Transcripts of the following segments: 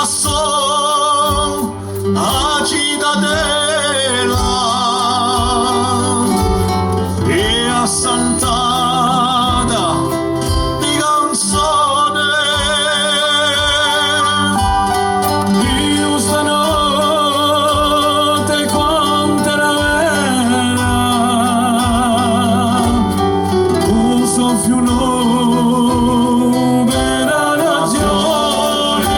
son agitatela e assantata di canzone io stanotte quanto era vera un soffio nuovo per la ragione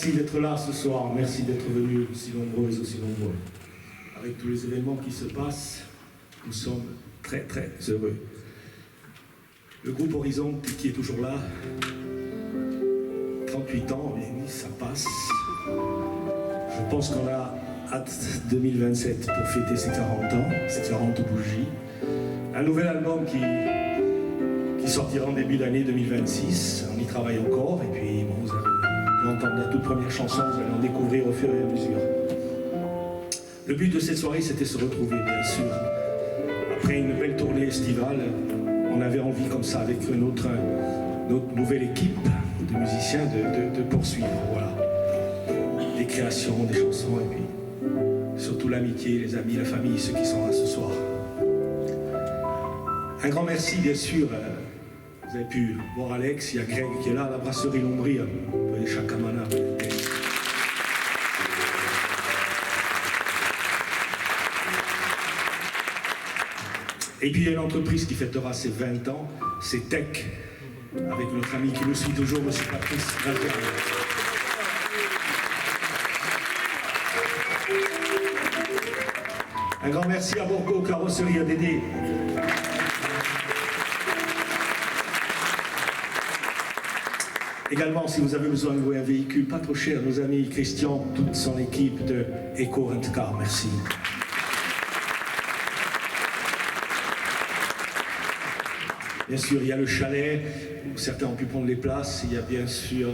Merci d'être là ce soir, merci d'être venus aussi nombreux et aussi nombreux. Avec tous les événements qui se passent, nous sommes très très heureux. Le groupe Horizon qui est toujours là, 38 ans, mais ça passe. Je pense qu'on a hâte 2027 pour fêter ses 40 ans, ses 40 bougies. Un nouvel album qui sortira en début d'année 2026. On y travaille encore et puis bon, vous allez entendre la toute première chanson, vous allez en découvrir au fur et à mesure. Le but de cette soirée, c'était se retrouver, bien sûr. Après une belle tournée estivale, on avait envie comme ça, avec notre nouvelle équipe de musiciens, de poursuivre. Voilà. Des créations, des chansons et puis surtout l'amitié, les amis, la famille, ceux qui sont là ce soir. Un grand merci, bien sûr. Vous avez pu voir Alex, il y a Greg qui est là, la brasserie Lombrie, les Chacamana. Et puis il y a une entreprise qui fêtera ses 20 ans, c'est Tech, avec notre ami qui nous suit toujours, M. Patrice Valverde. Un grand merci à Borgo Carrosserie, à Dédé. Également, si vous avez besoin de louer un véhicule pas trop cher, nos amis Christian, toute son équipe de Eco Rent Car, merci. Bien sûr, il y a le chalet, où certains ont pu prendre les places. Il y a bien sûr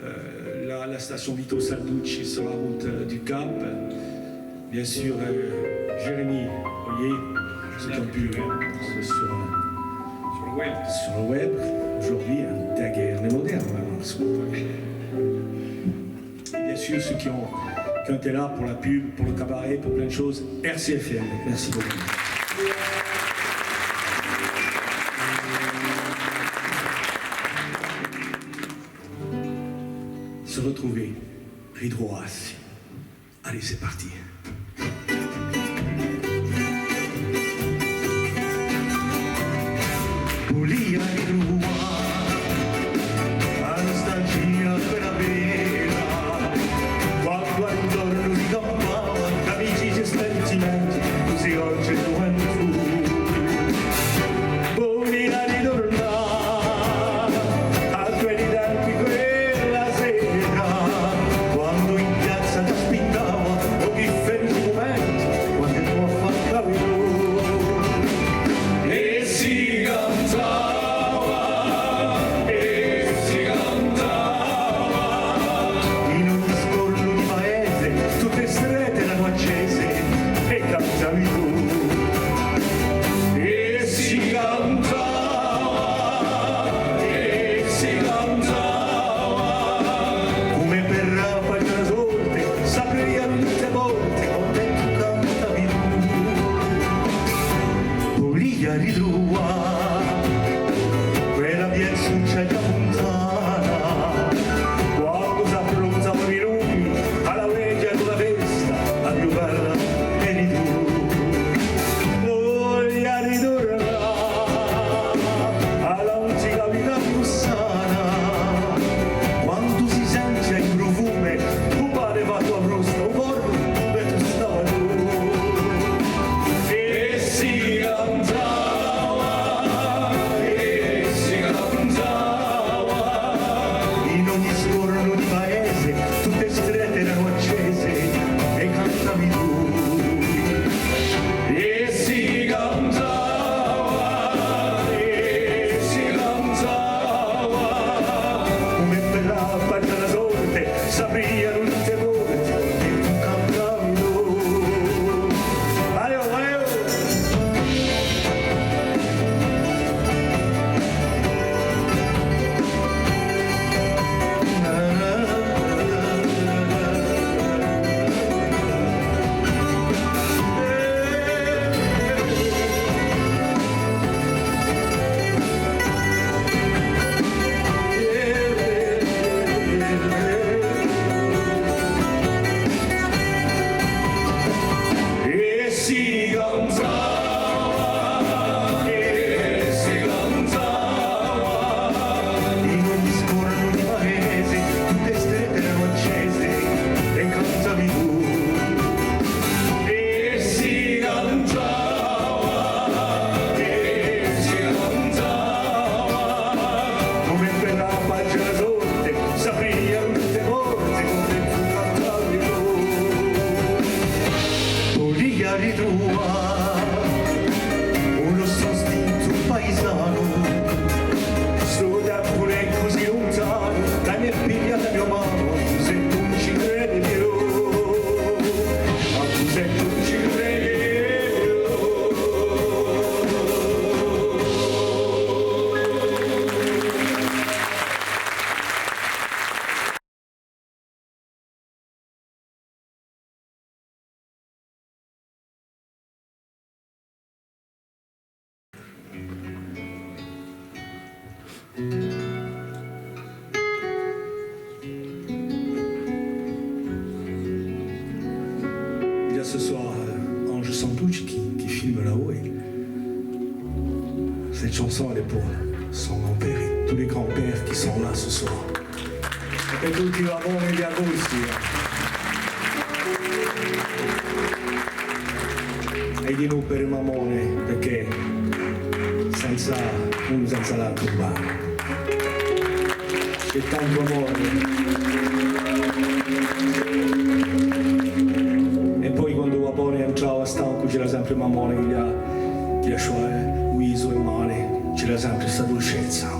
la station Vito Salducci sur la route du Cap. Bien sûr, Jérémy Ollier, ceux qui ont pu sur le web. Aujourd'hui, la guerre des modernes. Et bien sûr, ceux qui ont été là pour la pub, pour le cabaret, pour plein de choses, RCFM. Merci beaucoup. Se retrouver, Ridroas. Allez, c'est parti. Volia ridroas, a nostalgia quella vera, quando intorno si campava, amici e sentimenti, così oggi è gioventù. Volia ritornare a quei tempi quella sera, quando in piazza ti aspettava, o che felici momenti, quando tu affattavi tu. E si cantava, in ogni scorlo di paese, tutte le strette erano accese, e cantavi tu. E si cantava, come per la pagina sorte, s'aprirono tutte volte, quando tu cantavi tu. Volia ritrovare quella piaciuccia di montana, quando si appronzavano i lumi alla veglia della festa, a più bella eri tu. Voglio ritornare alla antica vita più sana, quando si sente il profumo, tu pareva tua frusta, un corpo dove tu stavi tu. E si cantava, film là, oui. Cette chanson, elle est pour son grand-père et tous les grands-pères qui sont là ce soir. E per tutti i baboni di agosto. E di non per il mamone, perché senza uno senza l'altro va. C'è tanto amore. E poi quando babone entrava stanco c'era sempre mamone che gli asciugava viso e mani, c'era sempre questa dolcezza.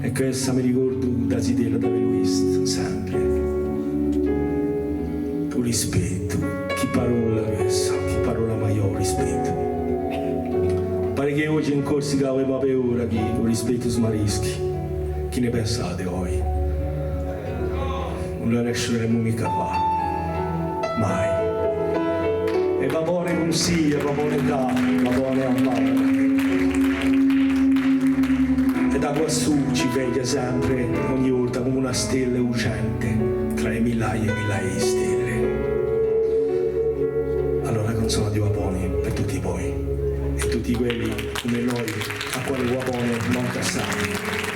E questa mi ricordo da Zidella da averlo visto sempre. Con rispetto, chi parola questa, chi parola maggiore rispetto. Pare che oggi in Corsica aveva paura che con rispetto smarischi. Chi ne pensate voi? Non la riusciremo mica qua. Mai. E va buone consigli, va buone da, va buone a fare. E da quassù ci vede sempre, ogni volta come una stella lucente, tra le migliaia e migliaia di stelle. Allora la canzone di Vapone per tutti voi e tutti quelli come noi a quali Vapone non cassati.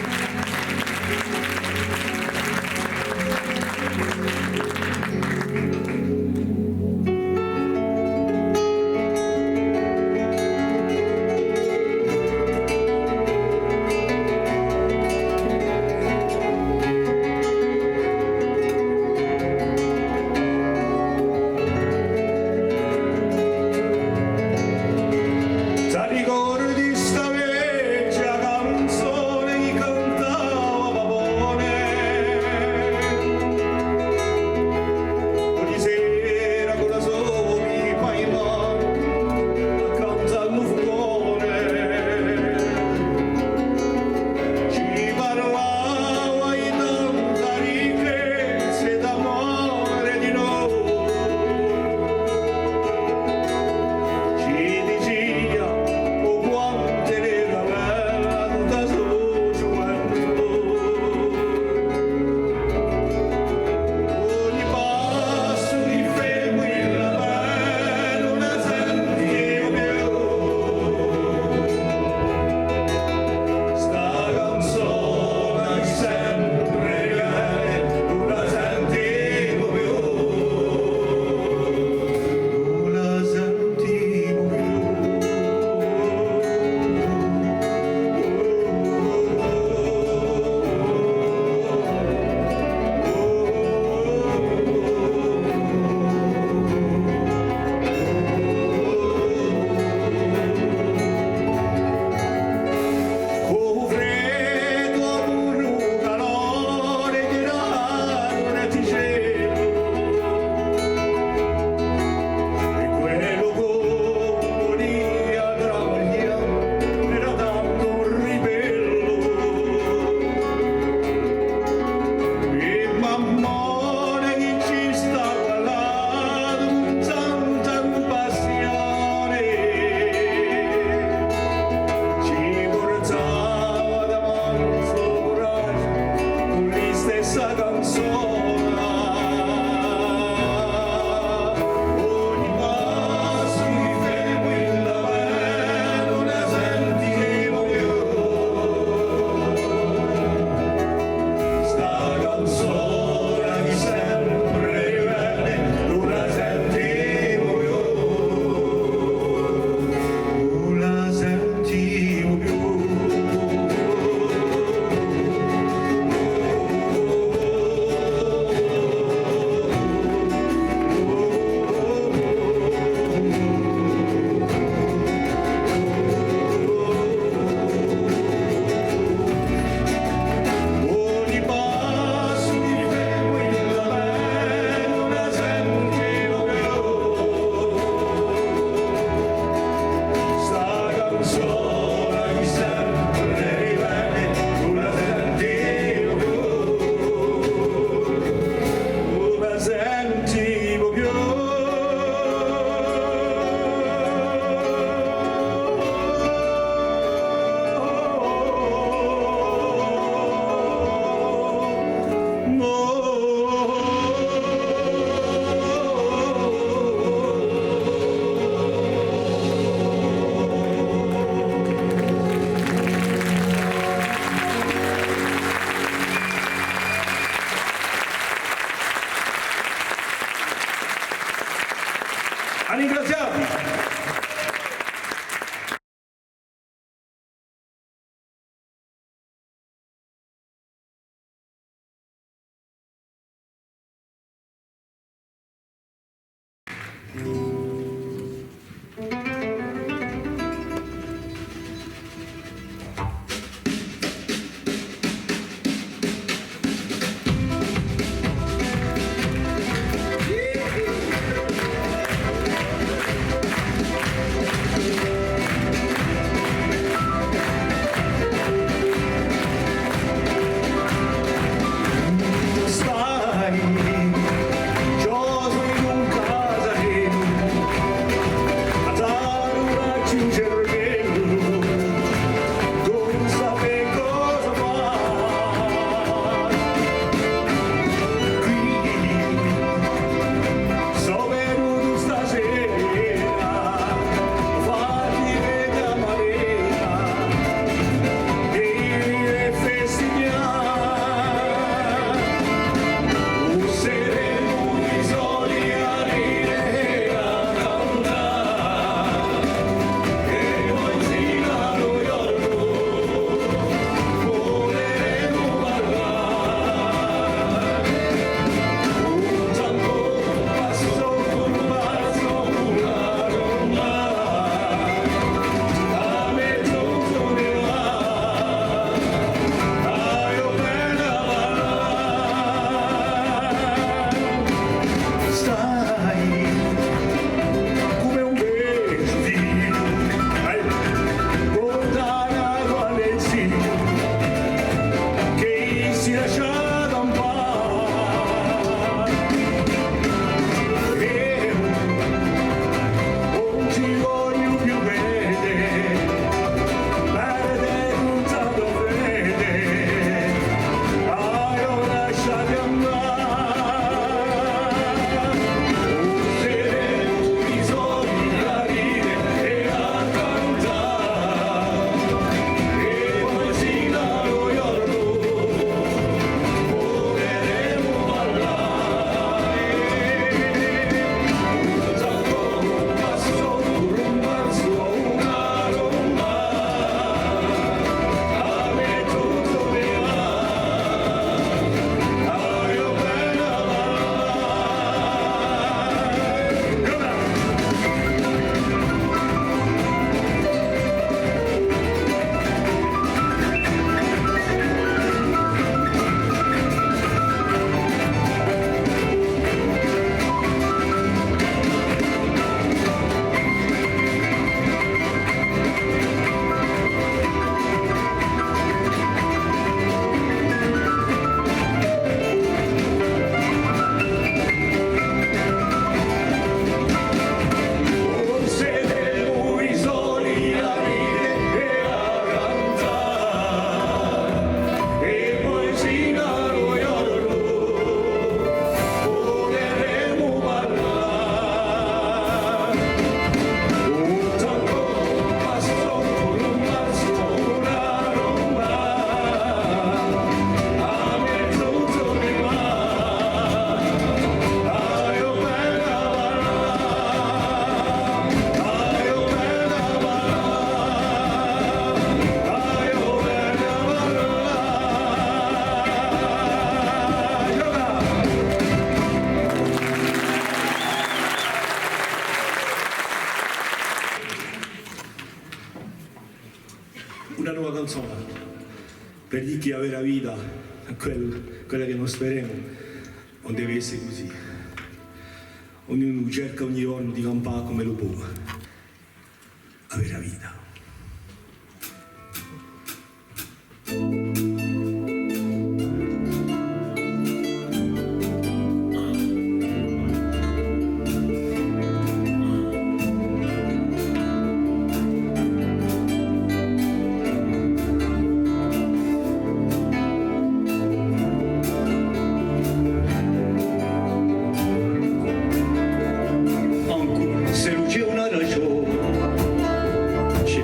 Ricordi sta vecchia canzone che Una nuova canzone per dire che avere la vita, quella che non speriamo, non deve essere così. Ognuno cerca ogni giorno di campare come lo può. Avere la vita. Se luce una ragione, ci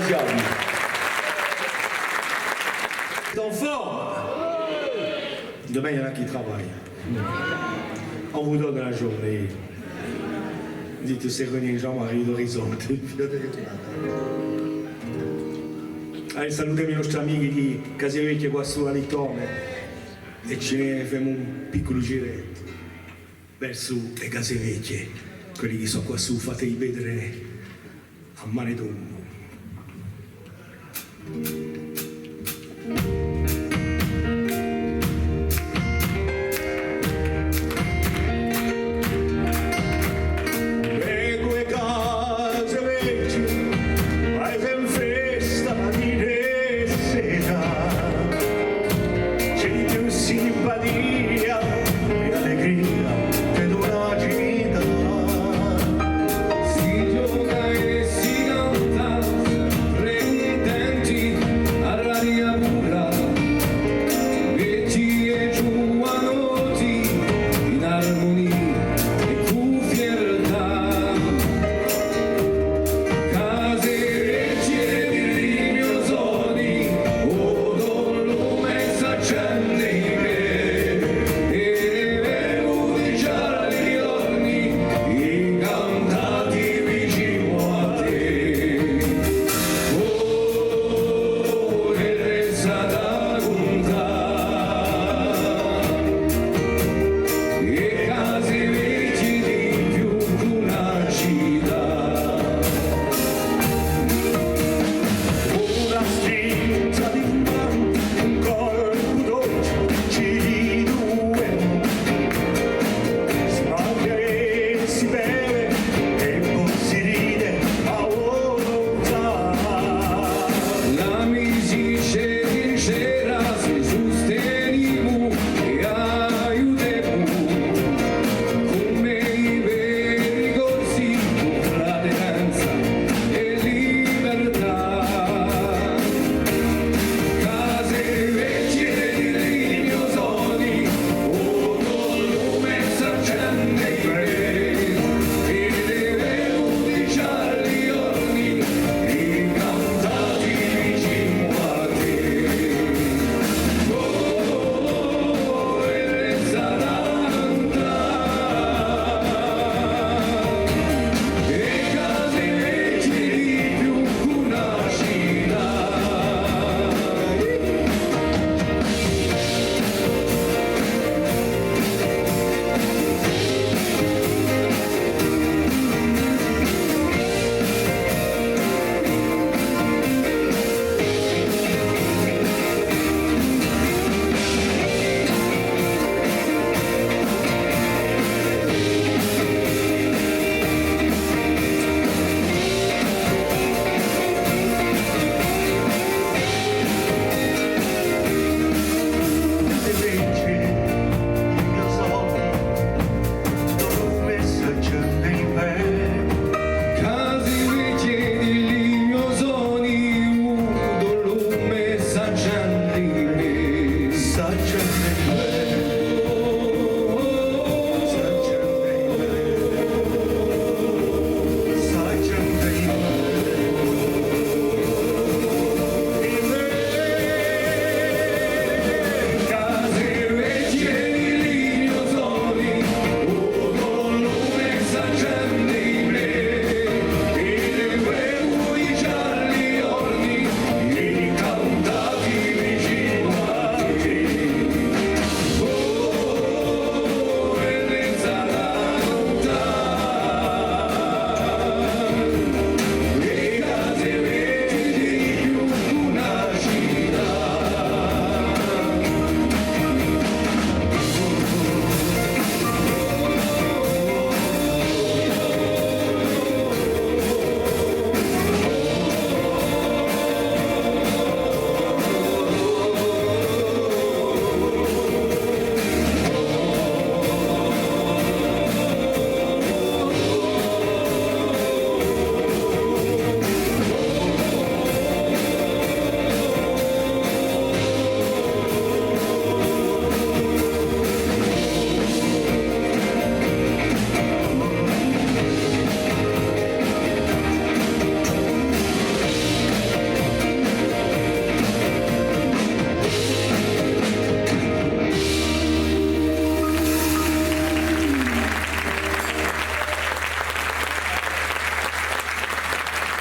ringraziarvi. En forme. Demain, il y en a qui travaillent. On vous donne la journée. Dite Sereni Jean-Marie d'Orizzonte. Salutami i nostri amici di Casevecchia qua sulla Littone e ce ne facciamo un piccolo giretto verso le Casevecchie, quelli che sono qua su, fatevi vedere a Manedonno. Case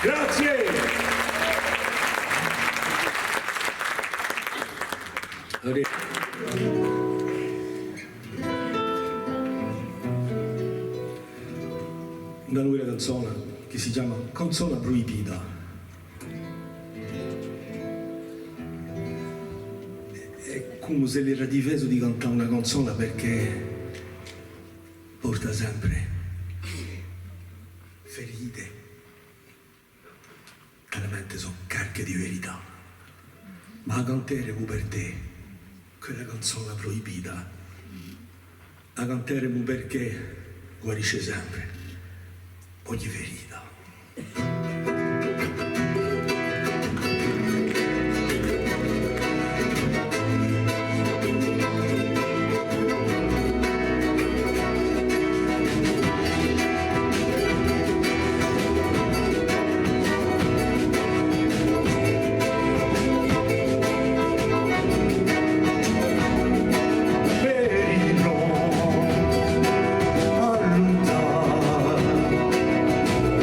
Grazie! Una nuova canzone che si chiama Canzone Proibita. È come se l'era difeso di cantare una canzone perché porta sempre ferite che la mente sono cariche di verità, ma canteremo per te quella canzone proibita, la canteremo perché guarisce sempre ogni ferita.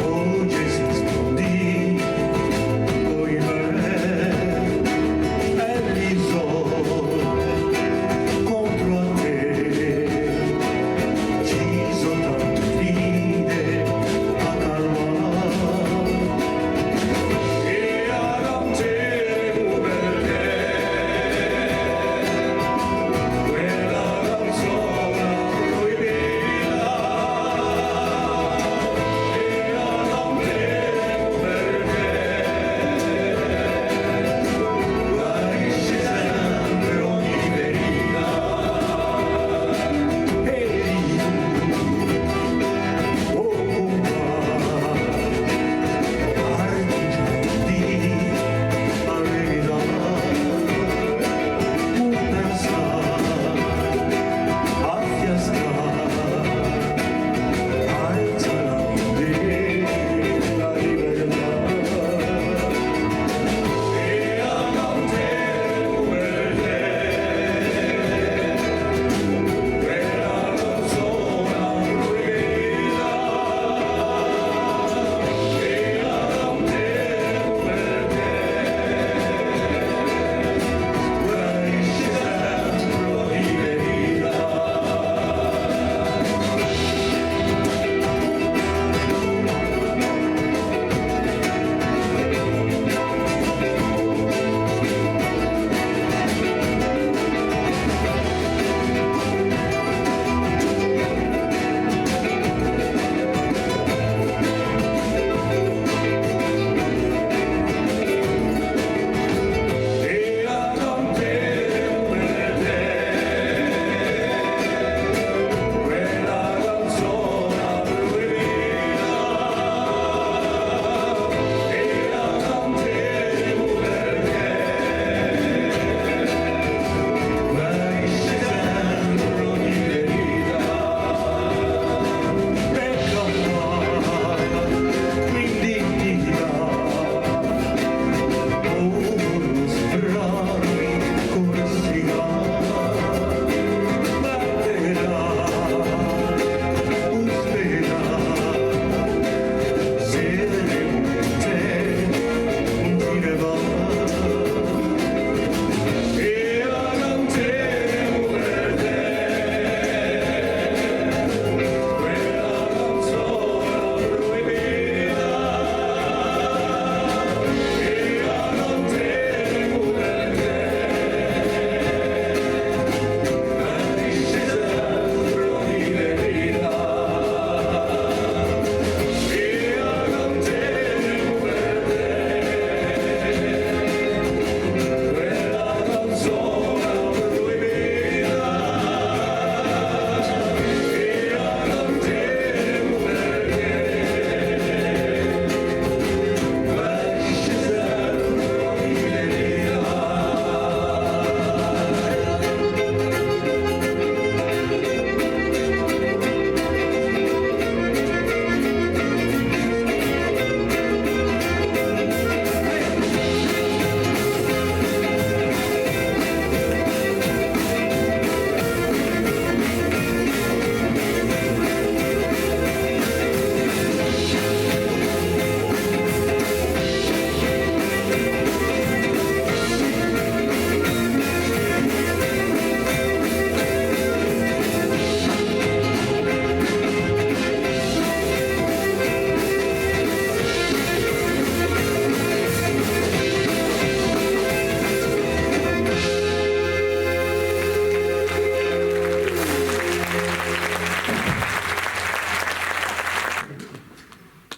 Oh, Jesus.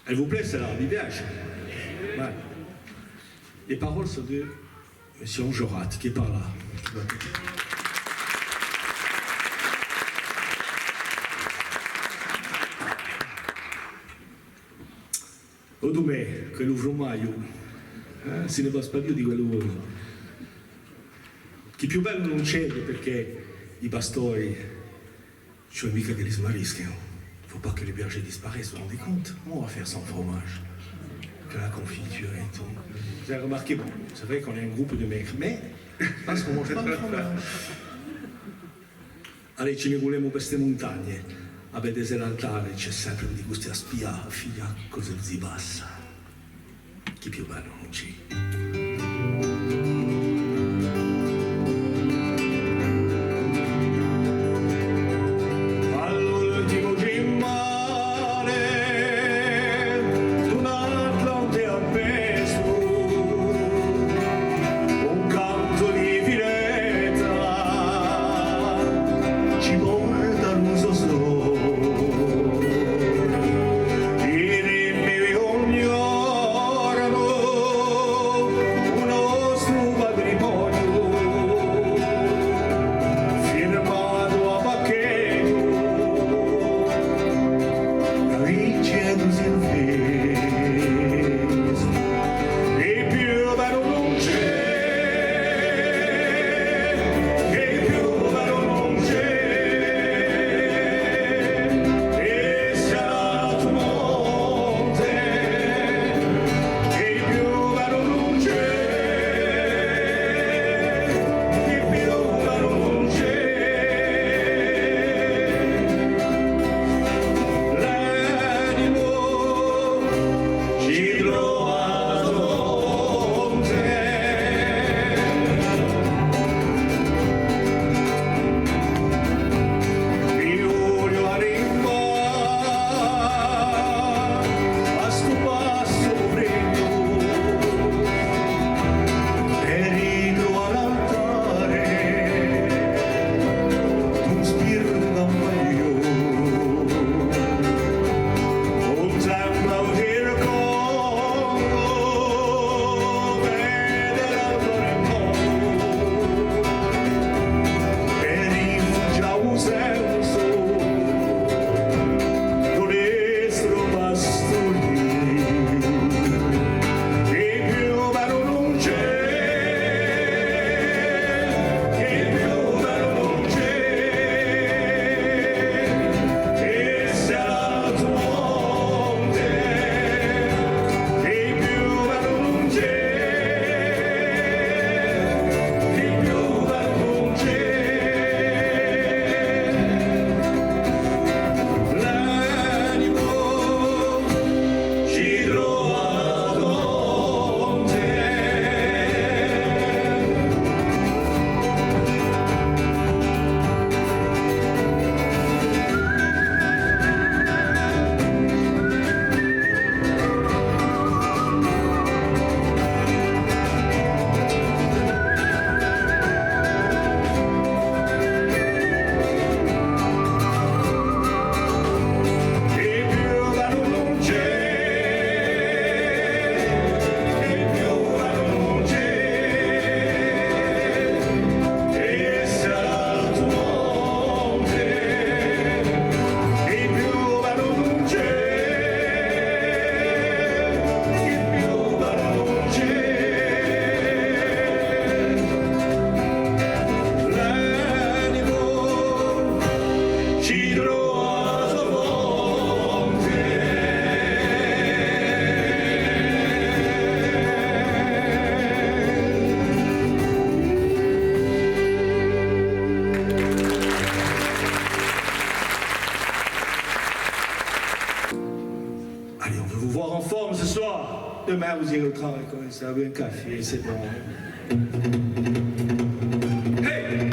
Elle vous plaît, celle-là? Mi piace? Ouais. Les paroles sont de M. Enjolras, qui est par là. O tu me, quello frumaio, se ne passa più di quello che più bello non c'è perché i pastori, cioè mica che li smariscono, faut pas que les bergers disparaissent, vous vous rendez compte? On va faire sans fromage, que la confiture et tout. Vous avez remarqué, bon, c'est vrai qu'on est un groupe de mecs, mais parce qu'on mange pas de fromage. Allez, ci ne volemo per queste montagne. A vedere l'altare c'è sempre di gusti a spiare, figlia, cosa si passa. Chi più bello non c'è. Demain, vous irez au travail, ça va un café, c'est bon. Hey!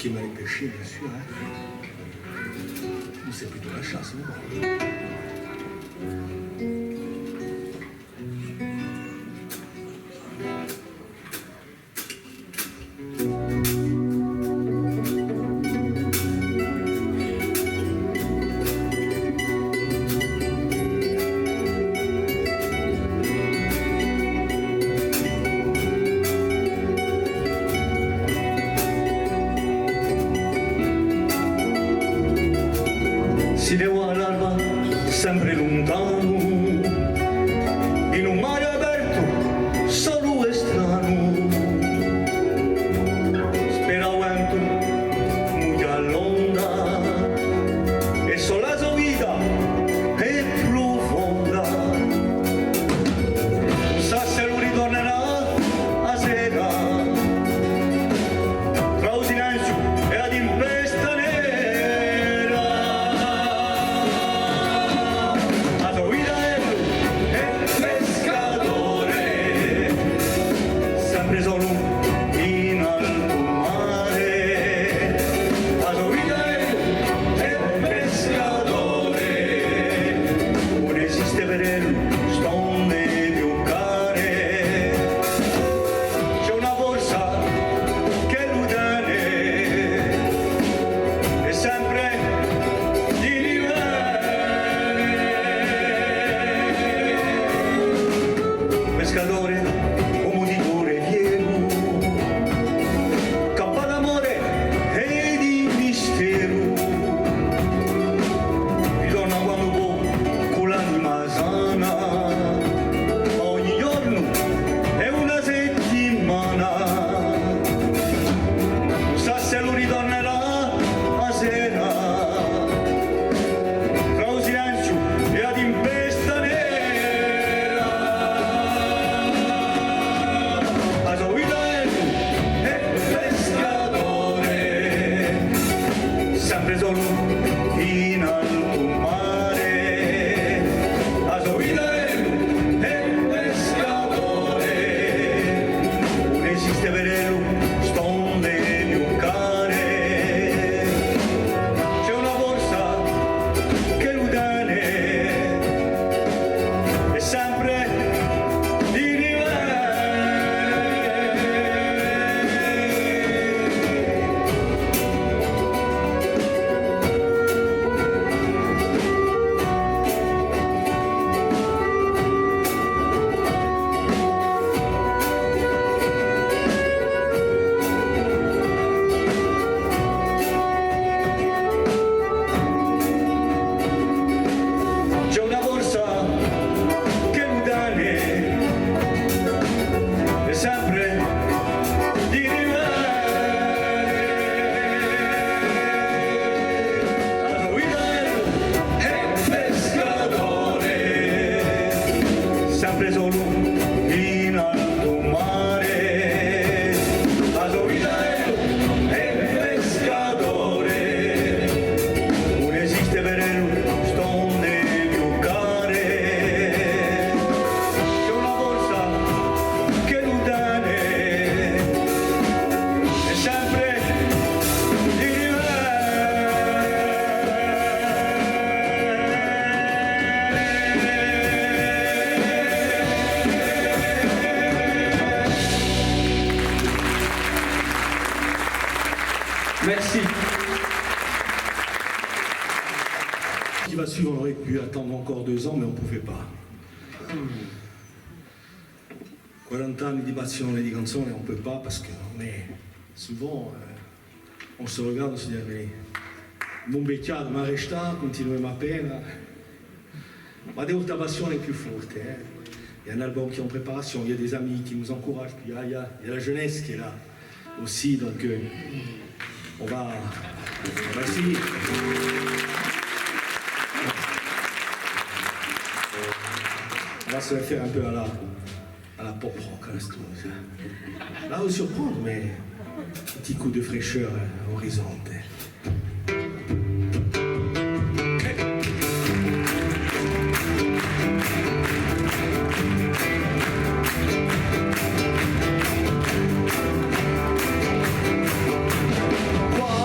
qui m'a empêché, bien sûr. Nous, c'est plutôt la chasse, non? Si devo all'alba sempre lontano, in un mare aperto, solo e strano, spera vento muy all'onda, e sola sua vita è profonda, non sa se lui ritornerà a sera, tra un silenzio e ad impesta nera. Pescatore, uomo di cuore pieno, cappa d'amore e di mistero, ritorna quando può con l'anima sana, ogni giorno è una settimana, non sa se lui ritornerà a sera, tra un silenzio e ad impesta nera. Sempre solo in alto mare, la sua vita è pescatore, non esiste veleno, stonde più care, c'è una borsa che lo tiene, è sempre di livello. C'è una borsa che lo tiene, è sempre di livello. La sua vita è pescatore, sempre solo in alto mare. La sua vita è pescatore, non esiste veleno, stonde più care, c'è una borsa che lo tiene, è sempre di livello. Merci. Qui va suivre, on aurait pu attendre encore 2 ans, mais on ne pouvait pas. 40 anni di passione di canzone, on ne peut pas parce que on est souvent, on se regarde, on se dit, mais mon beccato mi arresta, continuiamo appena. Ma devo ta passione più forte. Il y a un album qui est en préparation, il y a des amis qui nous encouragent, puis il y a la jeunesse qui est là aussi, donc on va essayer. On va se faire un peu à la pop rock, à la stone. Là, vous surprendre, mais un petit coup de fraîcheur à Horizonte. Quando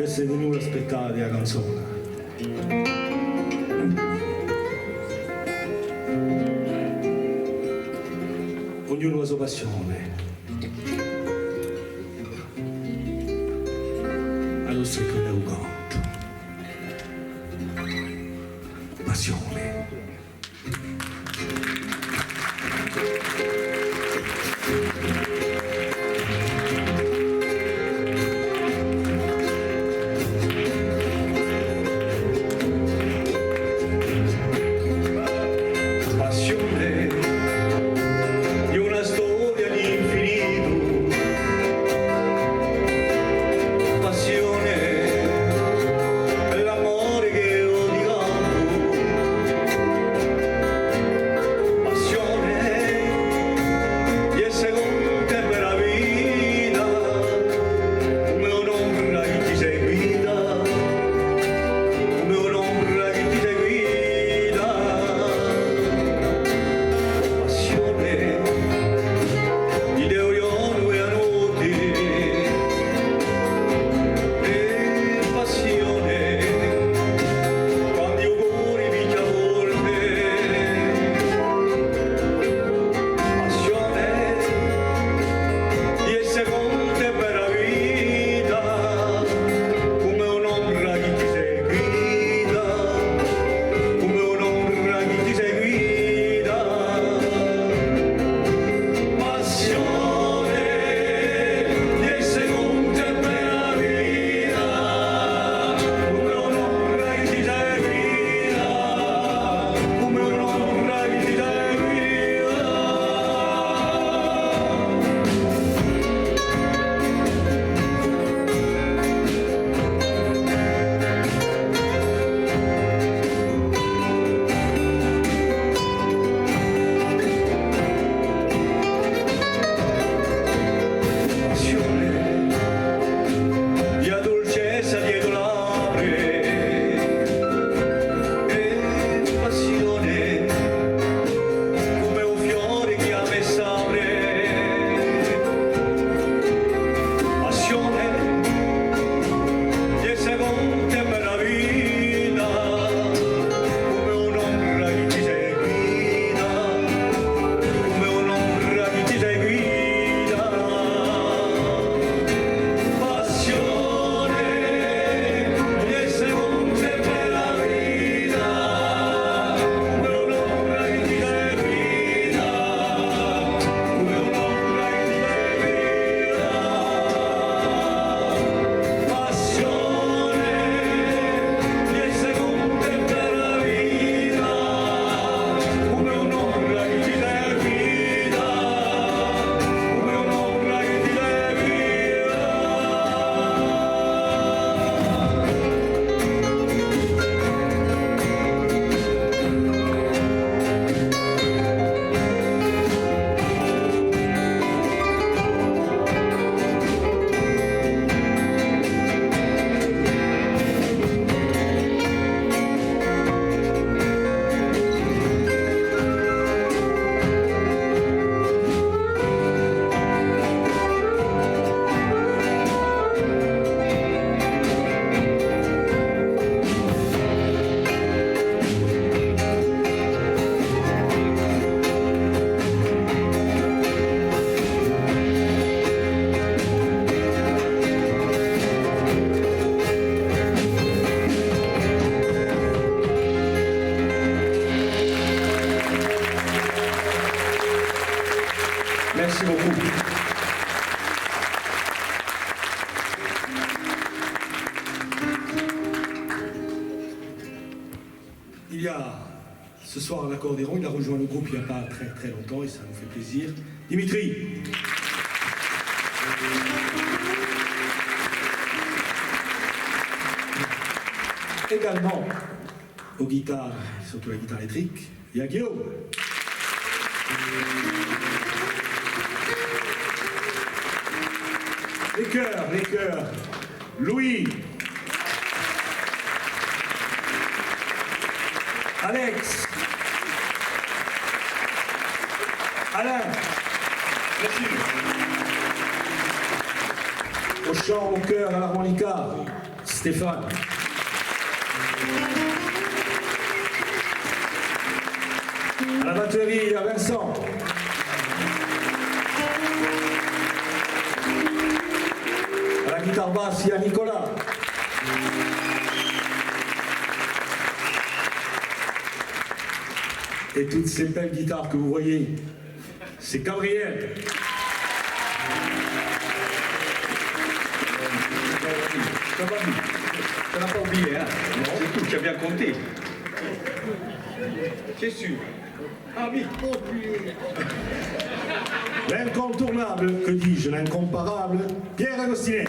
sei venuto a aspettare la canzone. Ognuno la sua passione. La nostra è quella un conto. Passione. Merci beaucoup. Il y a ce soir à l'accordéon, il a rejoint le groupe il n'y a pas très très longtemps et ça nous fait plaisir. Dimitri. Également aux guitares, surtout la guitare électrique, il y a Guillaume. Les chœurs, Louis, Alex, Alain, merci. Au chant, au chœur, à l'harmonica, Stéphane. À la batterie, il y a Vincent. À la guitare basse, il y a Nicolas. Et toutes ces belles guitares que vous voyez, c'est Gabriel. Ça va, tu n'as pas oublié, hein? Non, c'est tout, tu as bien compté. C'est sûr. Ah oui, L'incontournable, que dis-je, l'incomparable, Pierre Agostinet.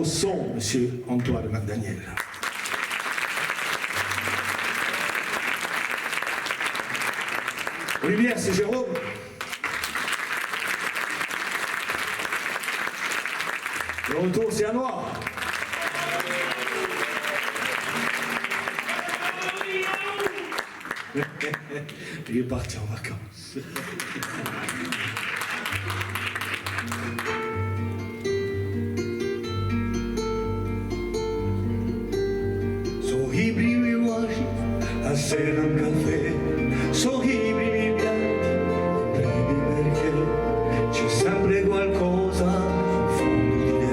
son, monsieur Antoine McDaniel. Aux lumières, c'est Jérôme. Le retour, c'est à Noir. Il est parti en vacances. Sorri primi uomini a sera un caffè, sorri primi pianti, primi perché c'è sempre qualcosa in fondo di te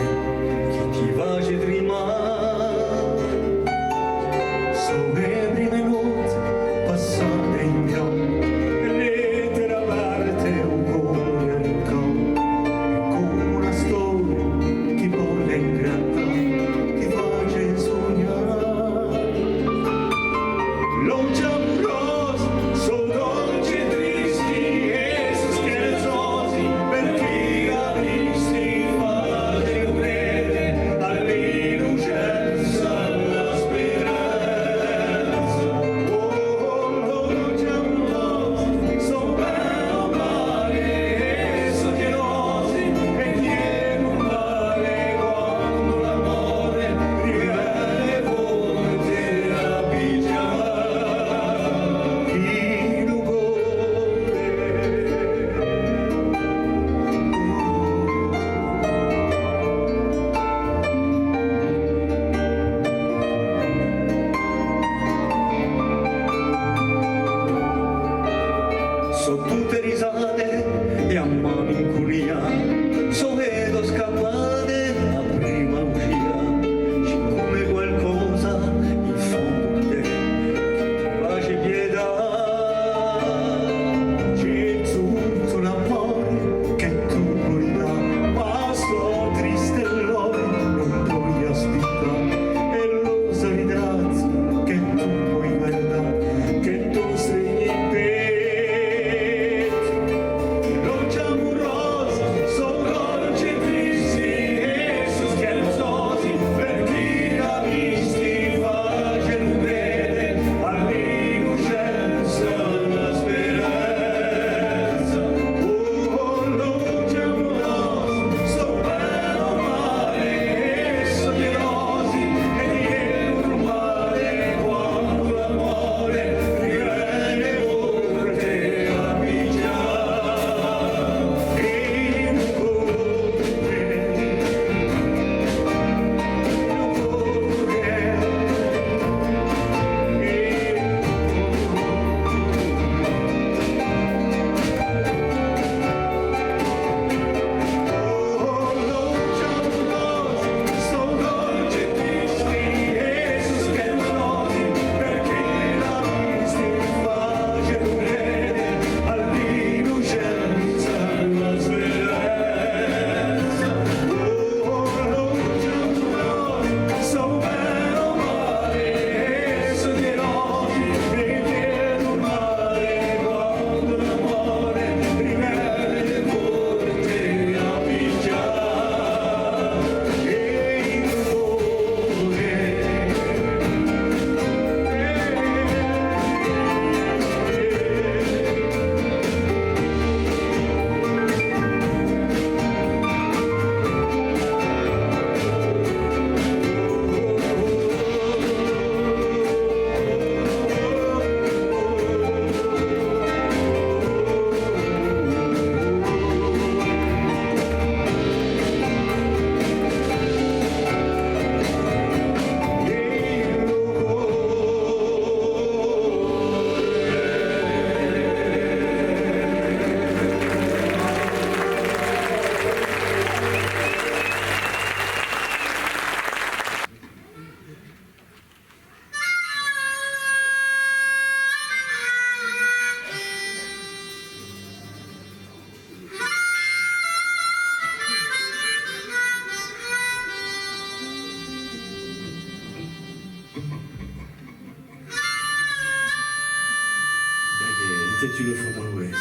che ti face tremare. Sono le prime notti passate in pianto, lettera parte un cuore nel campo, come una storia che porta in realtà, che face sognare. Longe amorosi, sono dolci e tristi e sono scherzosi, per chi ha visti fare crede all'innocenza, alla speranza. Oh, longe amorosi, sono bene o male e sono chiedosi, e niente non vale quando l'amore riviene forte a pigiare. So tutte risate e a malinconia, so vedo scappate la prima uscita, c'è come qualcosa in fondo di te che ti face pietà. C'è tutto l'amore che tu puoi dare, ma sto triste l'ore non puoi aspettare, e lo sai ringrazio che tu puoi guardare, che tu sei in te. Longe amorosi, sono dolci e tristi e sono scherzosi, per chi ha visti face non crede all'innocenza, alla speranza. Oh, longe amorosi, sono bene o male e sono chiedosi, e niente normale quando l'amore riviene forte a pigiare. E non sono dolci e tristi e sono scherzosi, perché la visti face non crede all'innocenza, alla speranza. Oh, longe amorosi, sono bene o male e sono chiedosi, e niente normale quando l'amore riviene forte a pigiare. Tu le fond dans l'Ouest.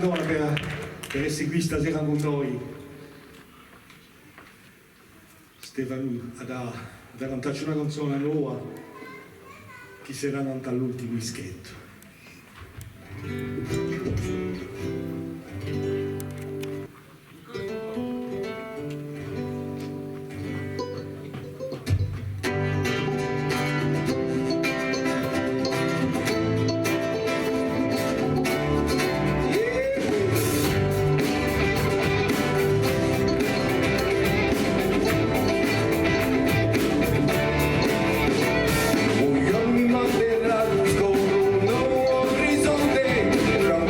Maradona per essere qui stasera con noi. Stefano da cantarci una canzone nuova che sarà nata all'ultimo ischetto. Voglio mi manterrà con un nuovo orizzonte, tra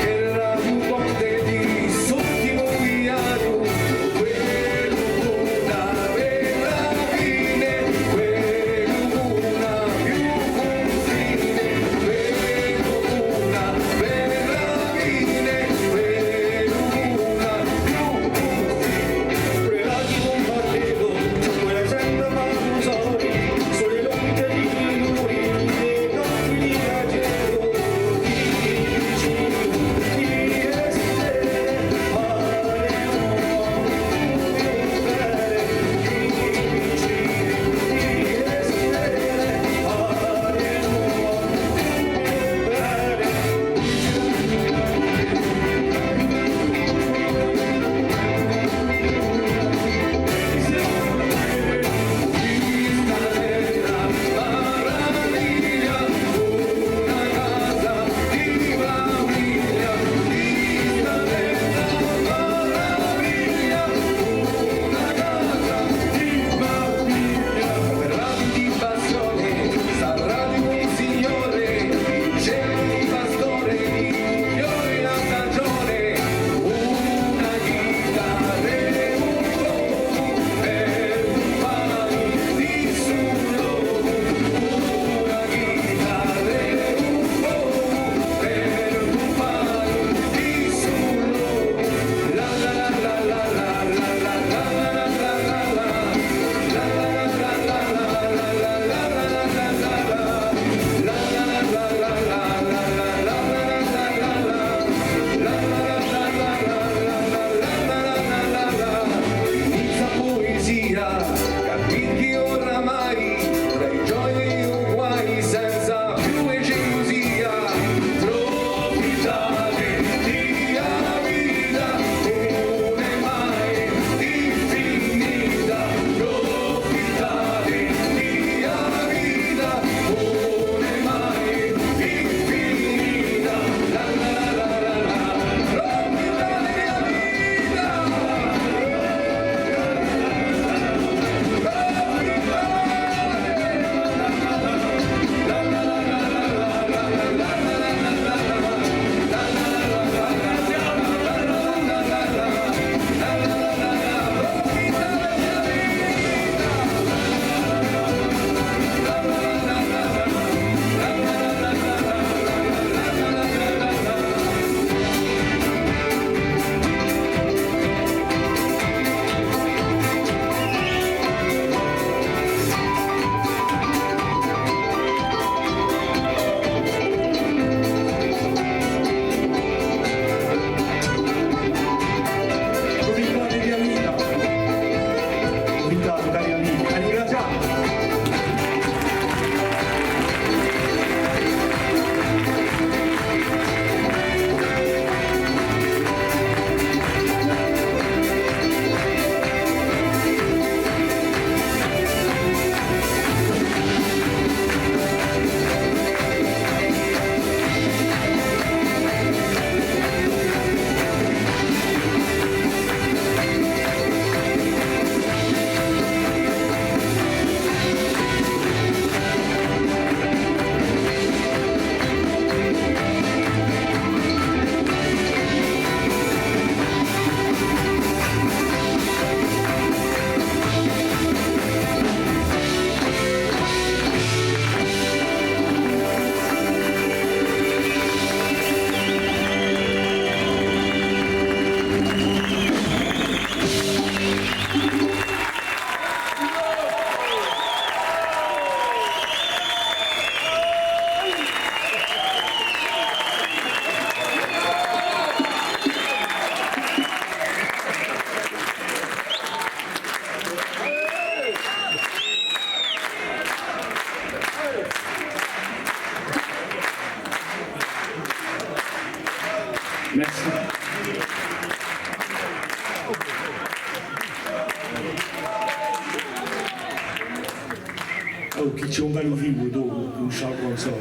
so chi c'è un bello vivo dopo, un charbon so.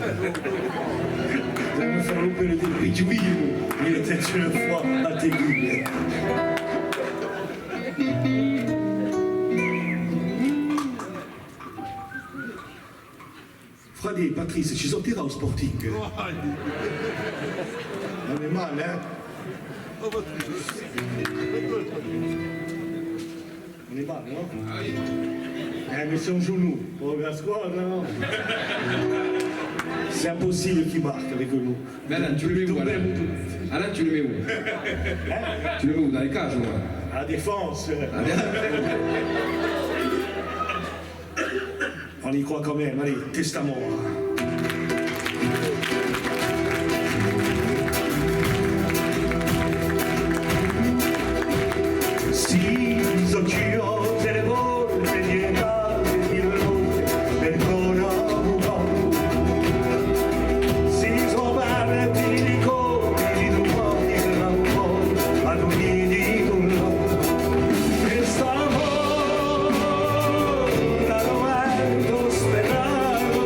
Devono far rompere del pigiuino, io te ce ne fuori a te guide. Fradi, Patrice, ci sortirà lo sporting. Non è male, eh? On est mal, non? Mais c'est un genou. Pour la squadra, non? C'est impossible qu'il marque avec nous. Mais Alain, tu le mets où, Alain? Alain, tu le mets où? Tu le mets où? Dans les cages, moi? À la défense. On y croit quand même. Allez, testament. Sì, occhiose le volte vietate di loro per coraggio. Si sono aperti di corpi di domani e l'amore ad ogni di colore. E st'amore da momento sperato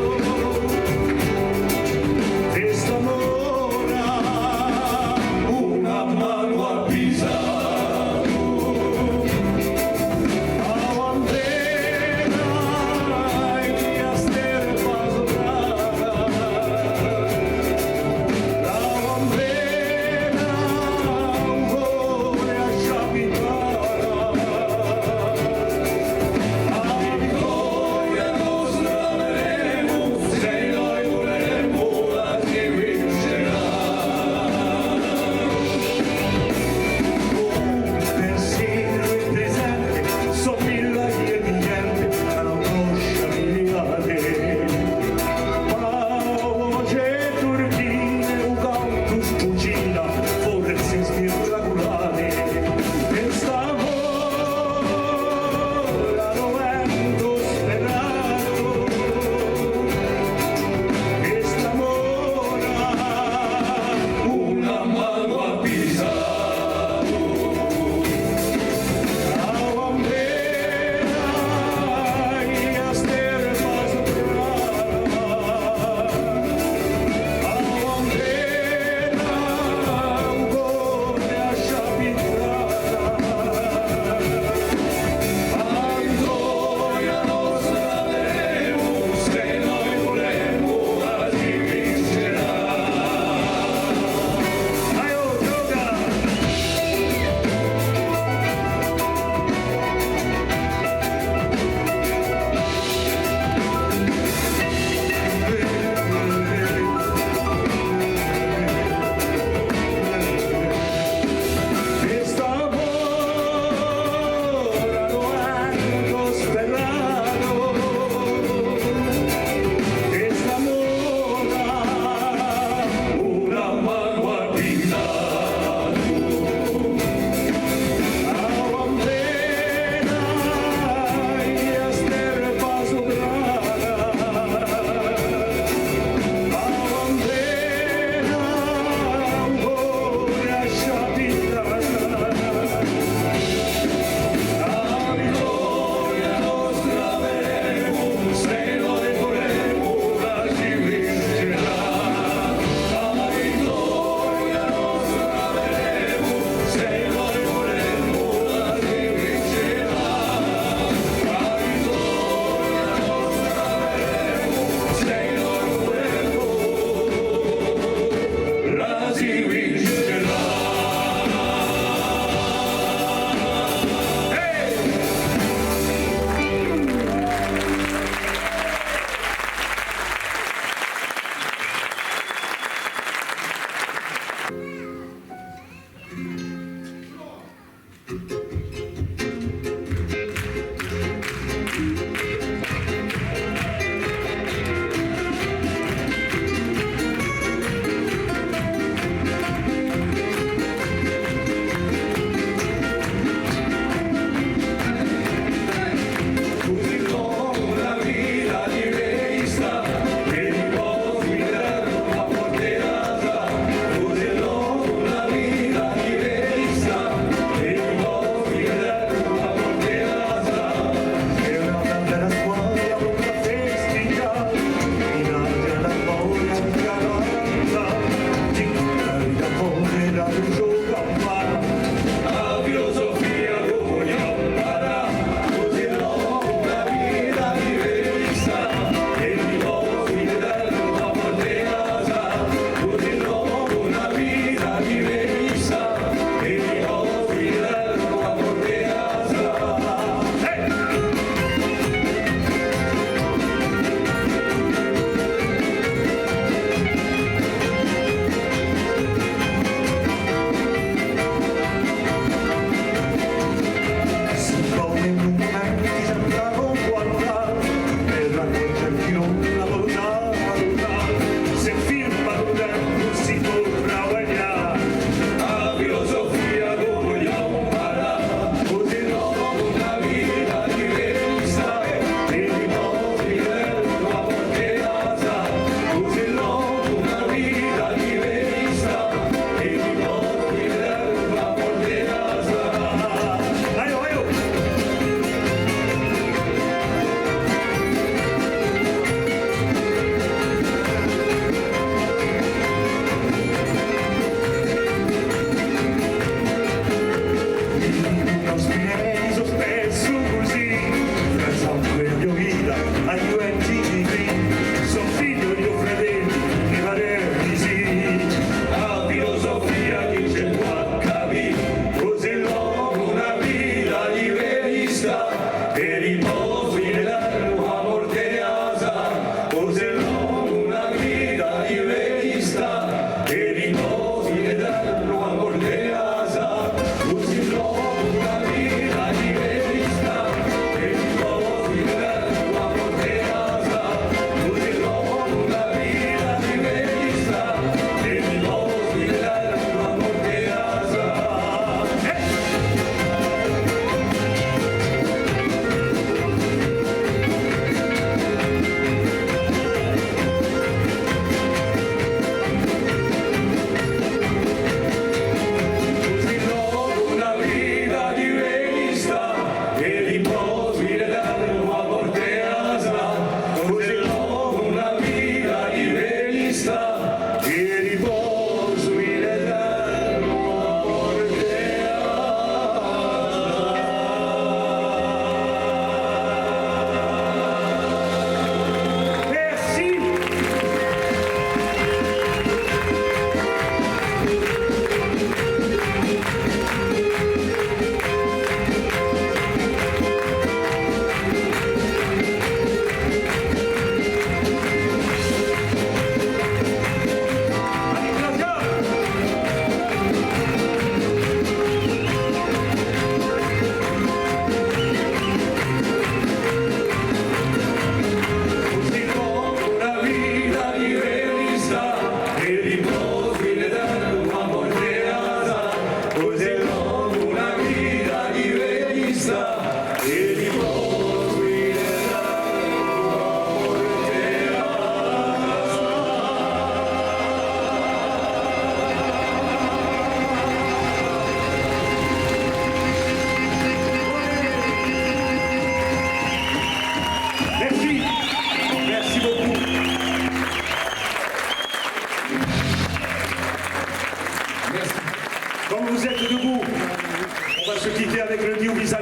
avec le New Visa